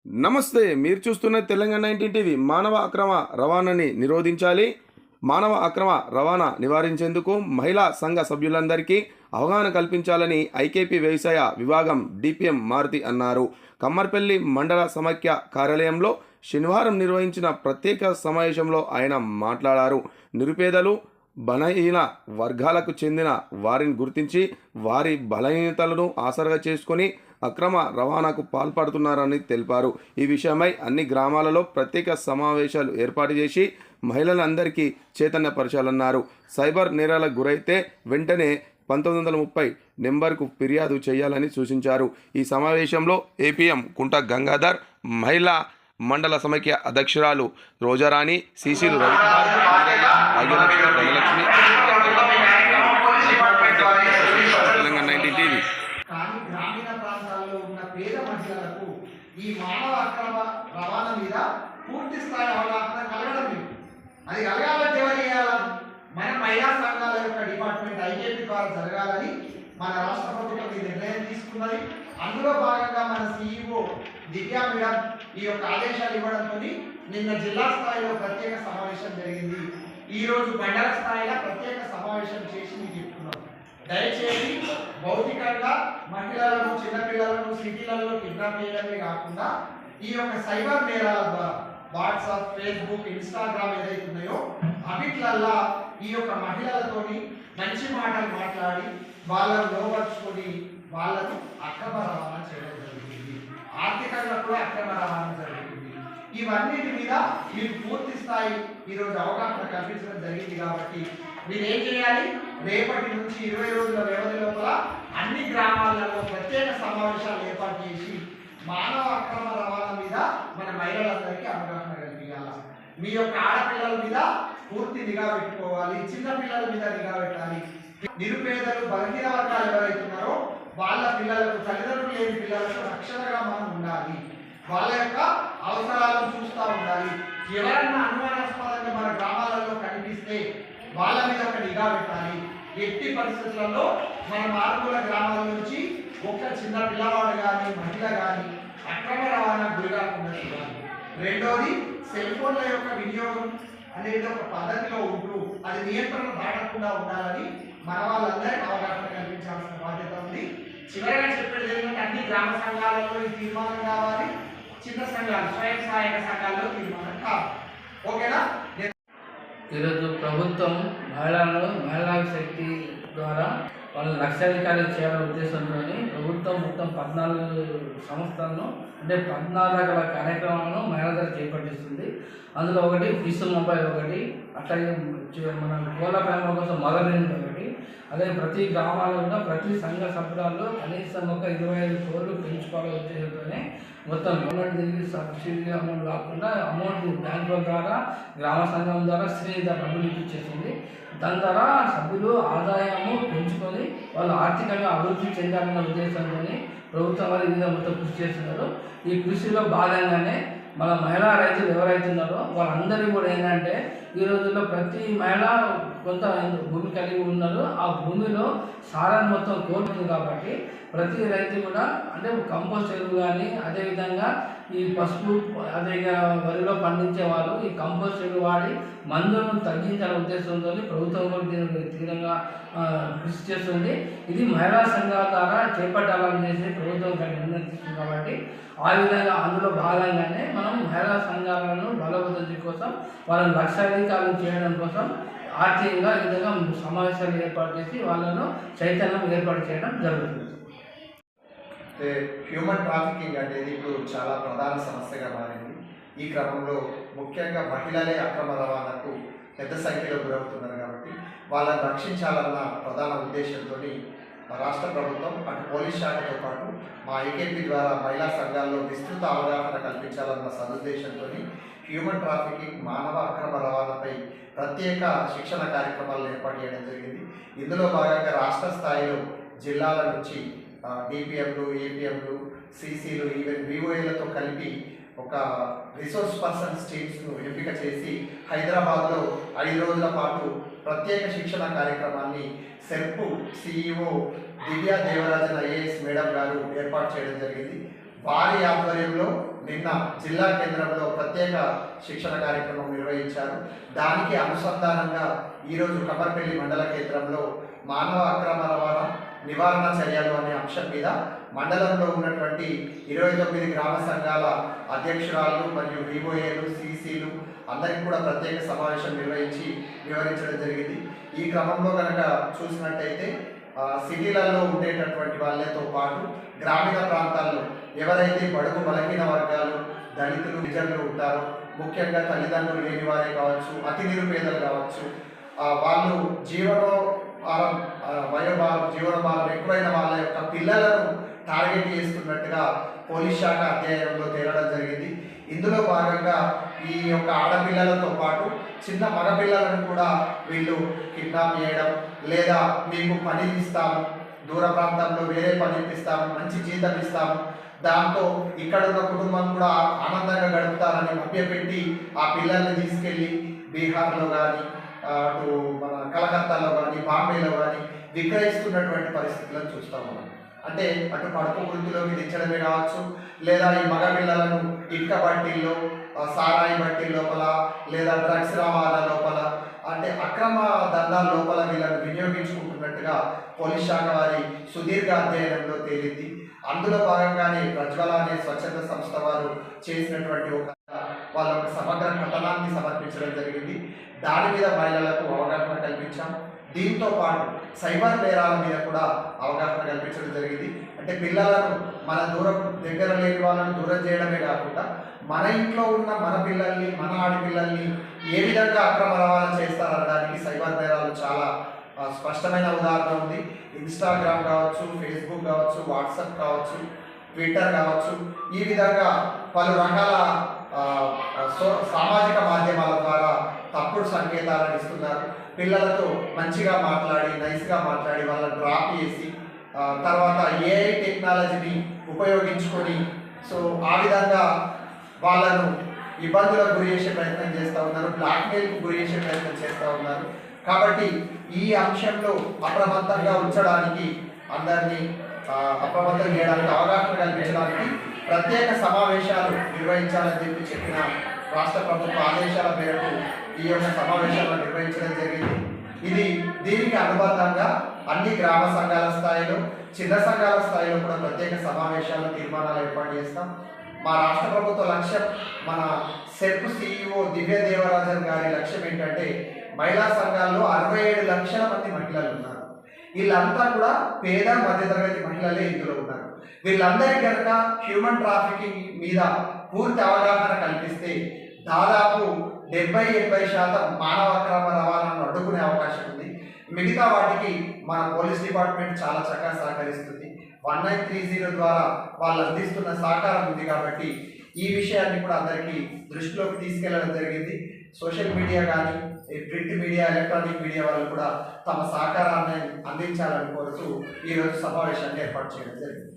నమస్తే, మీరు చూస్తున్న తెలంగాణ 19 టీవీ. మానవ అక్రమ రవాణాని నిరోధించాలి. మానవ అక్రమ రవాణా నివారించేందుకు మహిళా సంఘ సభ్యులందరికీ అవగాహన కల్పించాలని ఐకేపీ వ్యవసాయ విభాగం డిపిఎం మారుతి అన్నారు. కమ్మర్పల్లి మండల సమైక్య కార్యాలయంలో శనివారం నిర్వహించిన ప్రత్యేక సమావేశంలో ఆయన మాట్లాడారు. నిరుపేదలు, బలహీన వర్గాలకు చెందిన వారిని గుర్తించి వారి బలహీనతలను ఆసరగా చేసుకొని అక్రమ రవాణాకు పాల్పడుతున్నారని తెలిపారు. ఈ విషయమై అన్ని గ్రామాలలో ప్రత్యేక సమావేశాలు ఏర్పాటు చేసి మహిళలందరికీ చైతన్యపరచాలన్నారు. సైబర్ నేరాలకు గురైతే వెంటనే 1930 నెంబర్కు ఫిర్యాదు చేయాలని సూచించారు. ఈ సమావేశంలో ఏపీఎం కుంట గంగాధర్, మహిళా మండల సమైక్య అధ్యక్షురాలు రోజారాణి, సిసిలు రవికుమార్, భాగ్యలక్ష్మి, ధనలక్ష్మి, తెలంగాణ 19 టీవీ. కానీ గ్రామీణ ప్రాంతాల్లో ఉన్న పేద మహిళలకు ఈ మానవ అక్రమ రవాణా మీద పూర్తి స్థాయి అవగాహన కలగడం లేదు. అది కలగాలంటే ఎవరు చేయాలి? మన మహిళా సంఘాల యొక్క డిపార్ట్మెంట్ ఐకేపీ ద్వారా జరగాలని మన రాష్ట్ర ప్రభుత్వం ఈ నిర్ణయం తీసుకున్నది. అందులో భాగంగా మన సిఇఓ దివ్యా మేడం ఈ యొక్క ఆదేశాలు ఇవ్వడంతో నిన్న జిల్లా స్థాయిలో ప్రత్యేక సమావేశం జరిగింది. ఈ రోజు మండల స్థాయిలో ప్రత్యేక సమావేశం చేసి మీకు చెప్తున్నాం. దయచేసి భౌతికంగా మహిళలను, చిన్నపిల్లలను సిటీలలో కిడ్నాప్ చేయడమే కాకుండా ఈ యొక్క సైబర్ నేరాల ద్వారా వాట్సాప్, ఫేస్బుక్, ఇన్స్టాగ్రామ్ ఏదైతే ఉన్నాయో అవిట్లల్లా ఈ యొక్క మహిళలతోని మంచి మాటలు మాట్లాడి వాళ్ళను లోపరుచుకొని వాళ్ళను అక్రమ రవాణా చేయడం జరుగుతుంది. ఆర్థికంగా కూడా అక్రమ రవాణా జరుగుతుంది. ఇవన్నిటి మీద మీకు పూర్తి స్థాయి ఈరోజు అవగాహన కల్పించడం జరిగింది. కాబట్టి మీరు ఏం చేయాలి? రేపటి నుంచి 20 రోజుల వ్యవధి లోపల అన్ని గ్రామాలలో ప్రత్యేక సమావేశాలు ఏర్పాటు చేసి మానవ అక్రమ రవాణా మీద మన మహిళలందరికీ అవగాహన కల్పించాలి. మీ యొక్క ఆడపిల్లల మీద పూర్తి నిఘా పెట్టుకోవాలి. చిన్న పిల్లల మీద నిఘా పెట్టాలి. నిరుపేదలు, బలహీన వర్గాలు ఎవరైతున్నారో వాళ్ళ పిల్లలకు, తల్లిదండ్రులు లేని పిల్లలకు రక్షణగా మనం ఉండాలి. వాళ్ళ యొక్క అవసరాలను చూస్తూ ఉండాలి. ఎవరన్నా అనుమానాస్పదంగా మన గ్రామాలలో కనిపిస్తే వాళ్ళ మీద ఒక నిఘా పెట్టాలి. ఎట్టి పరిస్థితులలో మన మారుమూల గ్రామాల నుంచి ఒక్క చిన్న పిల్లవాడు కానీ, మహిళ కానీ అక్రమ రవాణా గురి కాకుండా చూడాలి. రెండోది, సెల్ ఫోన్ల యొక్క వినియోగం అనేది ఒక పద్ధతిలో ఉంటూ అది నియంత్రణ దాటకుండా ఉండాలని మన వాళ్ళందరికీ అవగాహన కల్పించాల్సిన బాధ్యత ఉంది. చివరిగా చెప్పేది ఏంటంటే అన్ని గ్రామ సంఘాలలో ఈ తీర్మానం కావాలి. చిన్న సంఘాలు, స్వయం సహాయక సంఘాల్లో తీర్మానం కావాలి. ఓకేనా? ఈరోజు ప్రభుత్వం మహిళా శక్తి ద్వారా వాళ్ళు లక్షాధికారులు చేయాలనే ఉద్దేశంతో ప్రభుత్వం మొత్తం 14 సంస్థలను, అంటే 14 రకాల కార్యక్రమాలను మహిళల ద్వారా చేపట్టిస్తుంది. అందులో ఒకటి ఫిష్ మొబైల్ ఒకటి, అట్లాగే మన కోళ్ళ ప్రేమ కోసం మదర్ ఒకటి, అదే ప్రతి గ్రామాల్లో కూడా ప్రతి సంఘ సభ్యురాల్లో కనీసం ఒక 25 కోళ్ళు పెంచుకోవాలనే ఉద్దేశంతోనే మొత్తం గవర్నమెంట్ తిరిగి సబ్సిడీ అమౌంట్ కాకుండా అమౌంట్ బ్యాంకుల ద్వారా, గ్రామ సంఘం ద్వారా శ్రీనిధి డబ్బులు ఇప్పించేసింది. దాని ద్వారా సభ్యులు ఆదాయము పెంచుకొని వాళ్ళు ఆర్థికంగా అభివృద్ధి చెందాలన్న ఉద్దేశంతో ప్రభుత్వం వారి విధంగా మొత్తం కృషి చేస్తున్నారు. ఈ కృషిలో భాగంగానే మన మహిళా రైతులు ఎవరైతే ఉన్నారో వాళ్ళందరికీ కూడా ఏంటంటే ఈ రోజుల్లో ప్రతి మహిళ కొంత భూమి కలిగి ఉన్నారు. ఆ భూమిలో సారాన్ని మొత్తం కోల్పోతుంది. కాబట్టి ప్రతి రైతు కూడా అంటే కంపోస్ట్ ఎరువు కానీ, అదేవిధంగా ఈ పసుపు, అదే వరిలో పండించే వాళ్ళు ఈ కంపోస్ట్ ఎరువు వాడి మందులను తగ్గించాలనే ఉద్దేశంతో ప్రభుత్వం కూడా దీనికి తీవ్రంగా కృషి చేస్తుంది. ఇది మహిళా సంఘాల ద్వారా చేపట్టాలని చేసి ప్రభుత్వం నిర్ణయం తీసుకుంది. కాబట్టి ఆ విధంగా అందులో భాగంగానే మనం మహిళా సంఘాలను బలోపేతం కోసం వాళ్ళని లక్షాధికారులు చేయడం కోసం ఆర్థికంగా ఈ విధంగా సమావేశాలు ఏర్పాటు చేసి వాళ్ళను చైతన్యం ఏర్పాటు చేయడం జరుగుతుంది. హ్యూమన్ ట్రాఫికింగ్ అనేది ఇప్పుడు చాలా ప్రధాన సమస్యగా మారింది. ఈ క్రమంలో ముఖ్యంగా మహిళలే అక్రమ రవాణాకు పెద్ద సంఖ్యలో గురవుతున్నారు. కాబట్టి వాళ్ళని రక్షించాలన్న ప్రధాన ఉద్దేశంతో రాష్ట్ర ప్రభుత్వం అటు పోలీస్ శాఖతో పాటు మా ఐకేపీ ద్వారా మహిళా సంఘాల్లో విస్తృత అవగాహన కల్పించాలన్న సదుద్దేశంతో హ్యూమన్ ట్రాఫికింగ్, మానవ అక్రమ రవాణాపై ప్రత్యేక శిక్షణ కార్యక్రమాలను ఏర్పాటు చేయడం జరిగింది. ఇందులో భాగంగా రాష్ట్ర స్థాయిలో జిల్లాల నుంచి డిపిఎంలు, ఏపీఎంలు, సిసిలు, ఈవెన్ విఓఏలతో కలిపి ఒక రిసోర్స్ పర్సన్స్ టీమ్స్ను ఎంపిక చేసి హైదరాబాద్లో 5 రోజుల పాటు ప్రత్యేక శిక్షణ కార్యక్రమాన్ని SERP CEO Divya Devarajan IAS madam గారు ఏర్పాటు చేయడం జరిగింది. వారి ఆధ్వర్యంలో నిన్న జిల్లా కేంద్రంలో ప్రత్యేక శిక్షణ కార్యక్రమం నిర్వహించారు. దానికి అనుసంధానంగా ఈరోజు కమర్పల్లి మండల కేంద్రంలో మానవ అక్రమ రవాణా నివారణ చర్యలు అనే అంశం మీద మండలంలో ఉన్నటువంటి 29 గ్రామ సంఘాల అధ్యక్షురాలు మరియు వివోఏలు, సిసిలు అందరికీ కూడా ప్రత్యేక సమావేశం నిర్వహించి వివరించడం జరిగింది. ఈ క్రమంలో కనుక చూసినట్టయితే సిటీలలో ఉండేటటువంటి వాళ్ళతో పాటు గ్రామీణ ప్రాంతాల్లో ఎవరైతే బడుగు బలహీన వర్గాలు, దళితులు, గిరిజనులు ఉంటారో, ముఖ్యంగా తల్లిదండ్రులు లేని వారే కావచ్చు, అతి నిరుపేదలు కావచ్చు, వాళ్ళు జీవనభారం ఎక్కువైన వాళ్ళ యొక్క పిల్లలను టార్గెట్ చేస్తున్నట్టుగా పోలీస్ శాఖ అధ్యయనంలో తేలడం జరిగింది. ఇందులో భాగంగా ఈ యొక్క ఆడపిల్లలతో పాటు చిన్న మగపిల్లలను కూడా వీళ్ళు కిడ్నాప్ చేయడం, లేదా మీకు పని ఇస్తాము, దూర ప్రాంతంలో వేరే పని ఇప్పిస్తాము, మంచి జీతం ఇస్తాము, దాంతో ఇక్కడున్న కుటుంబం కూడా ఆనందంగా గడుపుతారని మభ్యపెట్టి ఆ పిల్లల్ని తీసుకెళ్ళి బీహార్లో కానీ, అటు మన కలకత్తాలో కానీ, బాంబేలో కానీ విక్రయిస్తున్నటువంటి పరిస్థితులను చూస్తూ ఉన్నాం. అంటే అటు కడుపు వృత్తిలోకి దించడమే కావచ్చు, లేదా ఈ మగ పిల్లలను ఇటుక బట్టీల్లో, సారాయి బట్టీ లోపల, లేదా డ్రగ్స్ రవాణా లోపల, అంటే అక్రమ దందాల లోపల వీళ్ళను వినియోగించుకుంటున్నట్టుగా పోలీస్ శాఖ వారి సుదీర్ఘ అధ్యయనంలో తేలింది. అందులో భాగంగానే ప్రజ్వల అనే స్వచ్ఛంద సంస్థ వారు చేసినటువంటి వాళ్ళ ఒక సమగ్ర కథనాన్ని సమర్పించడం జరిగింది. దాని మీద మహిళలకు అవగాహన కల్పించాం. దీంతో పాటు సైబర్ నేరాల మీద కూడా అవగాహన కల్పించడం జరిగింది. అంటే పిల్లలను మన దగ్గర లేని వాళ్ళని దూరం చేయడమే కాకుండా మన ఇంట్లో ఉన్న మన పిల్లల్ని, మన ఆడపిల్లల్ని ఏ విధంగా అక్రమ రవాణా చేస్తారనడానికి సైబర్ నేరాలు చాలా స్పష్టమైన ఉదాహరణ ఉంది. ఇన్స్టాగ్రామ్ కావచ్చు, ఫేస్బుక్ కావచ్చు, వాట్సాప్ కావచ్చు, ట్విట్టర్ కావచ్చు, ఈ విధంగా పలు రకాల సామాజిక మాధ్యమాల ద్వారా తప్పుడు సంకేతాలను ఇస్తున్నారు. పిల్లలతో మంచిగా మాట్లాడి, నైస్గా మాట్లాడి వాళ్ళని డ్రాప్ చేసి తర్వాత ఏఐ టెక్నాలజీని ఉపయోగించుకొని ఆ విధంగా వాళ్ళను ఇబ్బందులకు గురి చేసే ప్రయత్నం చేస్తూ ఉన్నారు, బ్లాక్మెయిల్కు గురి చేసే ప్రయత్నం చేస్తూ ఉన్నారు. కాబట్టి ఈ అంశంలో అప్రమత్తంగా ఉంచడానికి, అందరినీ అప్రమత్తం చేయడానికి, అవగాహన కల్పించడానికి ప్రత్యేక సమావేశాలు నిర్వహించాలని చెప్పిన రాష్ట్ర ప్రభుత్వ ఆదేశాల మేరకు ఈ యొక్క సమావేశాలను నిర్వహించడం జరిగింది. దీనికి అనుబంధంగా అన్ని గ్రామ సంఘాల స్థాయిలో, చిన్న సంఘాల స్థాయిలో కూడా ప్రత్యేక సమావేశాలు, తీర్మానాలు ఏర్పాటు చేస్తాం. మా రాష్ట్ర ప్రభుత్వ లక్ష్యం, మన సెర్ప్ సిఇఓ దివ్య దేవరాజన్ గారి లక్ష్యం ఏంటంటే మహిళా సంఘాల్లో 67 లక్షల మంది మహిళలు ఉన్నారు. వీళ్ళంతా కూడా పేద మధ్యతరగతి మహిళలే ఇందులో ఉన్నారు. వీళ్ళందరికీ కనుక హ్యూమన్ ట్రాఫికింగ్ మీద పూర్తి అవగాహన కల్పిస్తే దాదాపు 70-80% మానవ అక్రమ రవాణాను అడ్డుకునే అవకాశం ఉంది. మిగతా వాటికి మన పోలీస్ డిపార్ట్మెంట్ చాలా చక్కగా సహకరిస్తుంది. 1930 ద్వారా వాళ్ళు అందిస్తున్న సహకారం ఉంది. కాబట్టి ఈ విషయాన్ని కూడా అందరికీ దృష్టిలోకి తీసుకెళ్లడం జరిగింది. సోషల్ మీడియా కానీ, ప్రింట్ మీడియా, ఎలక్ట్రానిక్ మీడియా వాళ్ళు కూడా తమ సహకారాన్ని అందించాలని కోరుతూ ఈరోజు సమావేశాన్ని ఏర్పాటు చేయడం జరిగింది.